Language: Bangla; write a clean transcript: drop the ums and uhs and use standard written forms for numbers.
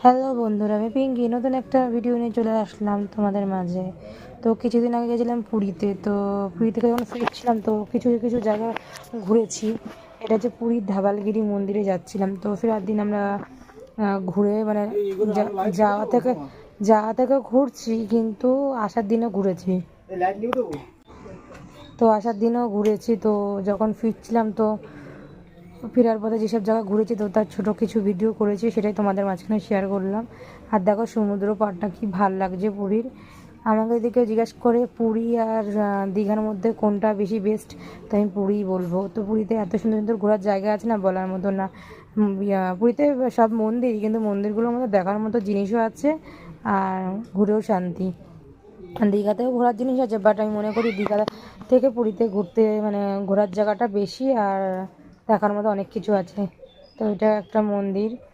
হ্যালো বন্ধুরা, আমি পিঙ্কি নতুন একটা ভিডিও নিয়ে চলে আসলাম তোমাদের মাঝে। তো কিছুদিন আগে গেছিলাম পুরীতে। তো পুরী থেকে যখন ফিরছিলাম তো কিছু কিছু জায়গা ঘুরেছি। এটা হচ্ছে পুরীর ধাবালগিরি মন্দিরে যাচ্ছিলাম। তো ফেরার দিন আমরা ঘুরে মানে যাওয়া থেকে ঘুরছি, কিন্তু আসার দিনও ঘুরেছি। তো যখন ফিরছিলাম তো ফেরার পথে যেসব জায়গা ঘুরেছি তো তার ছোট কিছু ভিডিও করেছি, সেটাই তোমাদের মাঝখানে শেয়ার করলাম। আর দেখো সমুদ্র পাড়টা কি ভাল লাগছে পুরীর। আমাকে যদি কেউ জিজ্ঞেস করে পুরী আর দীঘার মধ্যে কোনটা বেশি বেস্ট, তো আমি পুরীই বলবো। তো পুরীতে এত সুন্দর সুন্দর ঘোরার জায়গা আছে না, বলার মতো না। পুরীতে সব মন্দির, কিন্তু মন্দিরগুলোর মধ্যে দেখার মতো জিনিসও আছে আর ঘুরেও শান্তি। দীঘাতেও ঘোরার জিনিস আছে, বাট আমি মনে করি দীঘা থেকে পুরীতে ঘুরতে মানে ঘোরার জায়গাটা বেশি আর দেখার মতো অনেক কিছু আছে। তো এটা একটা মন্দির।